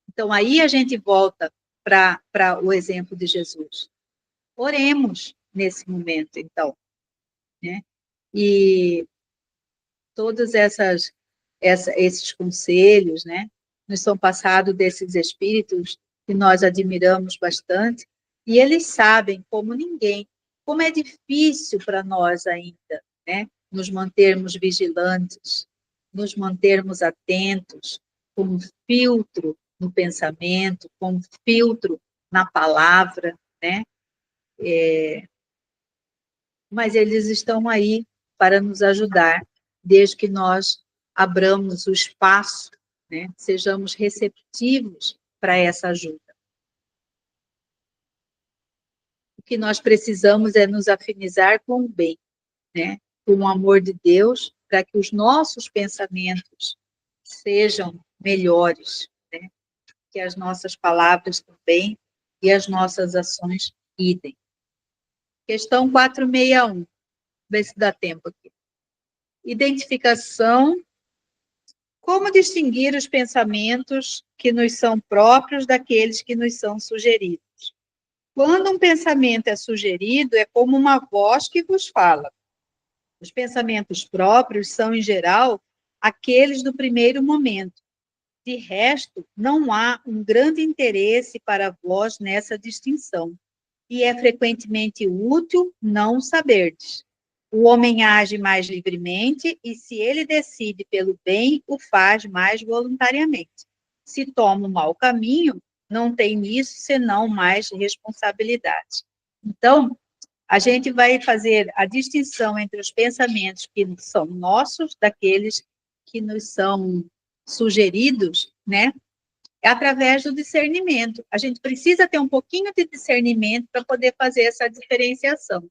[SPEAKER 1] Então, aí a gente volta para o exemplo de Jesus. Oremos nesse momento, então, né? E todos esses conselhos, né, nos são passados desses espíritos que nós admiramos bastante, e eles sabem, como ninguém, como é difícil para nós ainda, né, nos mantermos vigilantes, nos mantermos atentos, com um filtro no pensamento, com um filtro na palavra, né, mas eles estão aí para nos ajudar, desde que nós abramos o espaço, né? Sejamos receptivos para essa ajuda. O que nós precisamos é nos afinizar com o bem, né? Com o amor de Deus, para que os nossos pensamentos sejam melhores, né? Que as nossas palavras também e as nossas ações idem. Questão 461. Vê se dá tempo aqui. Identificação. Como distinguir os pensamentos que nos são próprios daqueles que nos são sugeridos? Quando um pensamento é sugerido, é como uma voz que vos fala. Os pensamentos próprios são, em geral, aqueles do primeiro momento. De resto, não há um grande interesse para vós nessa distinção, e é frequentemente útil não saberdes. O homem age mais livremente, e se ele decide pelo bem, o faz mais voluntariamente. Se toma o mau caminho, não tem nisso senão mais responsabilidade. Então, a gente vai fazer a distinção entre os pensamentos que são nossos, daqueles que nos são sugeridos, né? Através do discernimento. A gente precisa ter um pouquinho de discernimento para poder fazer essa diferenciação.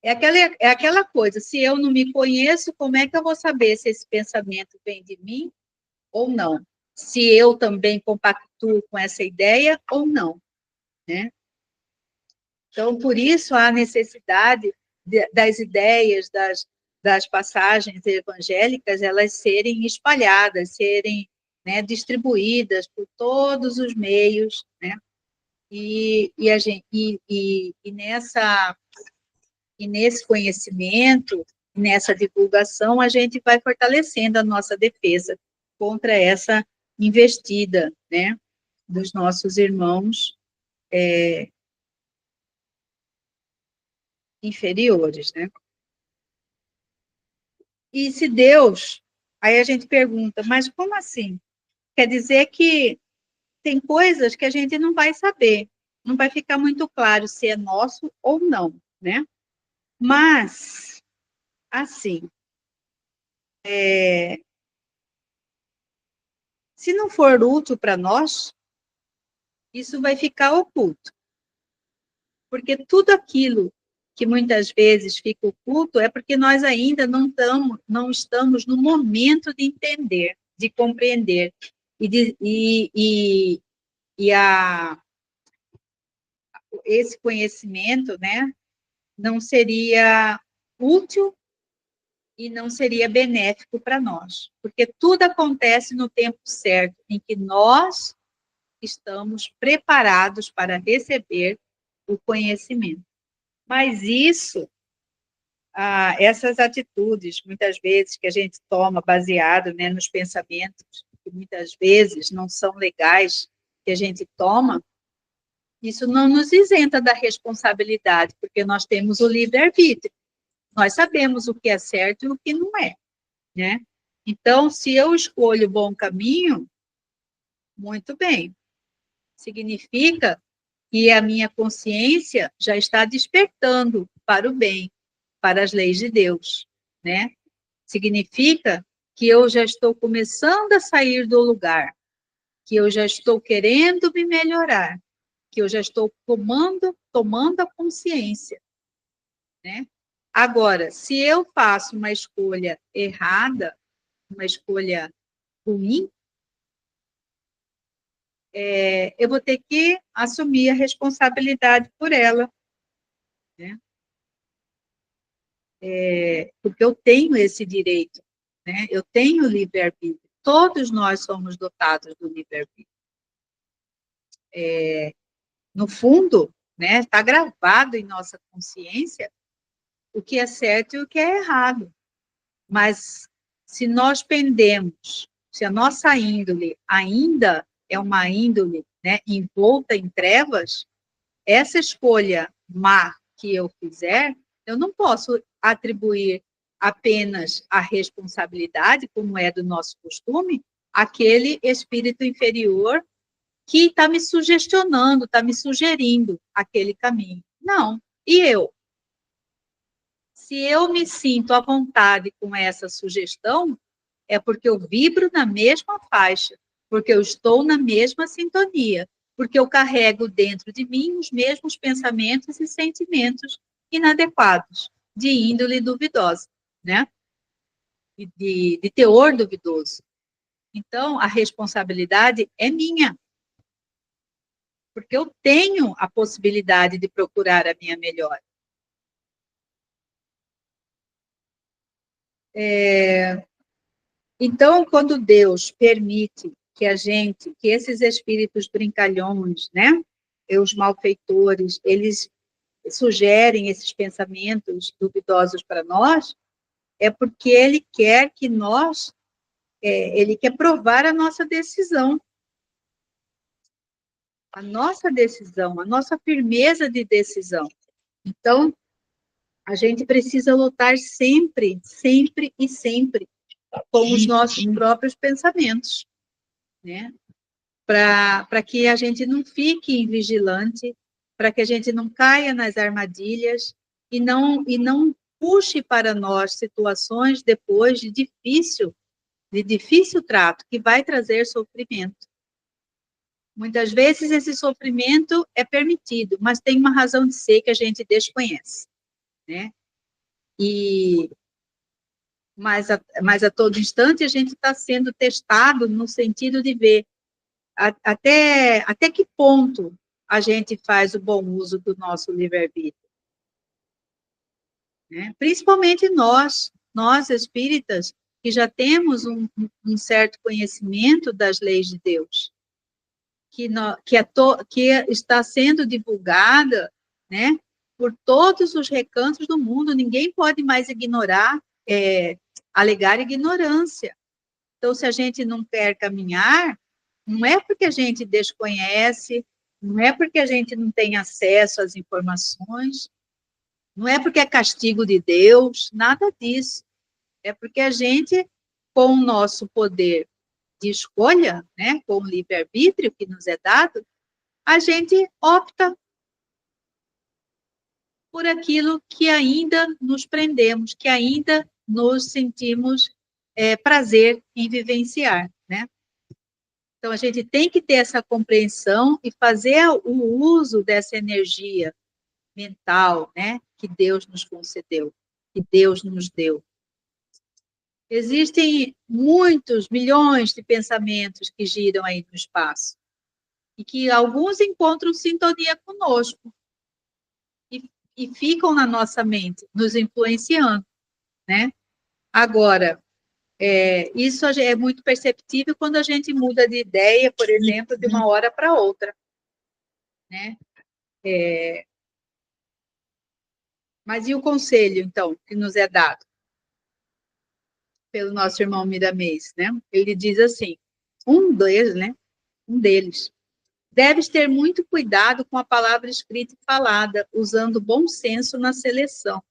[SPEAKER 1] É aquela coisa, se eu não me conheço, como é que eu vou saber se esse pensamento vem de mim ou não? Se eu também compactuo com essa ideia ou não, né? Então, por isso, há necessidade das ideias, das passagens evangélicas, elas serem espalhadas, serem, né, distribuídas por todos os meios, né? E nesse conhecimento, nessa divulgação, a gente vai fortalecendo a nossa defesa contra essa investida, né, dos nossos irmãos inferiores, né? E se Deus, aí a gente pergunta, mas como assim? Quer dizer que tem coisas que a gente não vai saber, não vai ficar muito claro se é nosso ou não, né? Mas, assim, se não for útil para nós, isso vai ficar oculto. Porque tudo aquilo que muitas vezes fica oculto é porque nós ainda não estamos no momento de entender, de compreender. E esse conhecimento, né, não seria útil e não seria benéfico para nós, porque tudo acontece no tempo certo, em que nós estamos preparados para receber o conhecimento. Mas isso, essas atitudes, muitas vezes, que a gente toma baseado, né, nos pensamentos, que muitas vezes não são legais, que a gente toma, isso não nos isenta da responsabilidade, porque nós temos o livre-arbítrio. Nós sabemos o que é certo e o que não é, né? Então, se eu escolho o bom caminho, muito bem. Significa que a minha consciência já está despertando para o bem, para as leis de Deus, né? Significa que eu já estou começando a sair do lugar, que eu já estou querendo me melhorar, que eu já estou tomando a consciência, né? Agora, se eu faço uma escolha errada, uma escolha ruim, eu vou ter que assumir a responsabilidade por ela, né? Porque eu tenho esse direito, né? Eu tenho livre-arbítrio. Todos nós somos dotados do livre-arbítrio. No fundo, né, está gravado em nossa consciência o que é certo e o que é errado. Mas se nós pendemos, se a nossa índole ainda é uma índole, né, envolta em trevas, essa escolha má que eu fizer, eu não posso atribuir apenas a responsabilidade, como é do nosso costume, àquele espírito inferior que está me sugestionando, está me sugerindo aquele caminho. Não. E eu? Se eu me sinto à vontade com essa sugestão, é porque eu vibro na mesma faixa, porque eu estou na mesma sintonia, porque eu carrego dentro de mim os mesmos pensamentos e sentimentos inadequados, de índole duvidosa, né? De teor duvidoso. Então, a responsabilidade é minha, porque eu tenho a possibilidade de procurar a minha melhora. Então, quando Deus permite que esses espíritos brincalhões, né, os malfeitores, eles sugerem esses pensamentos duvidosos para nós, é porque ele quer que nós, ele quer provar a nossa decisão. A nossa decisão, a nossa firmeza de decisão. Então, a gente precisa lutar sempre, sempre e sempre com os nossos próprios pensamentos, né? Para que a gente não fique vigilante, para que a gente não caia nas armadilhas e não puxe para nós situações depois de difícil trato, que vai trazer sofrimento. Muitas vezes esse sofrimento é permitido, mas tem uma razão de ser que a gente desconhece, né? Mas a todo instante a gente está sendo testado no sentido de ver até que ponto a gente faz o bom uso do nosso livre-arbítrio, né? Principalmente nós espíritas, que já temos um certo conhecimento das leis de Deus, que está sendo divulgada, né, por todos os recantos do mundo. Ninguém pode mais ignorar, alegar ignorância. Então, se a gente não quer caminhar, não é porque a gente desconhece, não é porque a gente não tem acesso às informações, não é porque é castigo de Deus, nada disso. É porque a gente, com o nosso poder de escolha, né, com o livre-arbítrio que nos é dado, a gente opta por aquilo que ainda nos prendemos, que ainda nos sentimos prazer em vivenciar, né? Então, a gente tem que ter essa compreensão e fazer o uso dessa energia mental, né, que Deus nos concedeu, que Deus nos deu. Existem muitos, milhões de pensamentos que giram aí no espaço, e que alguns encontram sintonia conosco, e ficam na nossa mente, nos influenciando, né? Agora, isso é muito perceptível quando a gente muda de ideia, por exemplo, de uma hora para outra, né? Mas e o conselho, então, que nos é dado pelo nosso irmão Miramês, né? Ele diz assim, um deles, deves ter muito cuidado com a palavra escrita e falada, usando bom senso na seleção.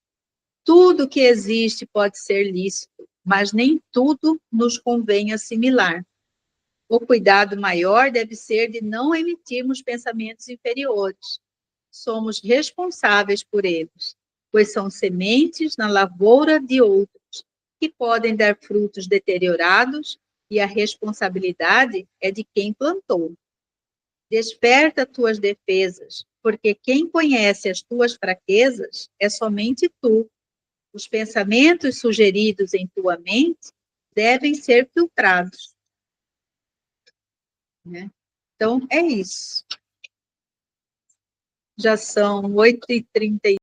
[SPEAKER 1] Tudo que existe pode ser lícito, mas nem tudo nos convém assimilar. O cuidado maior deve ser de não emitirmos pensamentos inferiores. Somos responsáveis por eles, pois são sementes na lavoura de outros, que podem dar frutos deteriorados, e a responsabilidade é de quem plantou. Desperta tuas defesas, porque quem conhece as tuas fraquezas é somente tu. Os pensamentos sugeridos em tua mente devem ser filtrados, né? Então, é isso. Já são 8h30.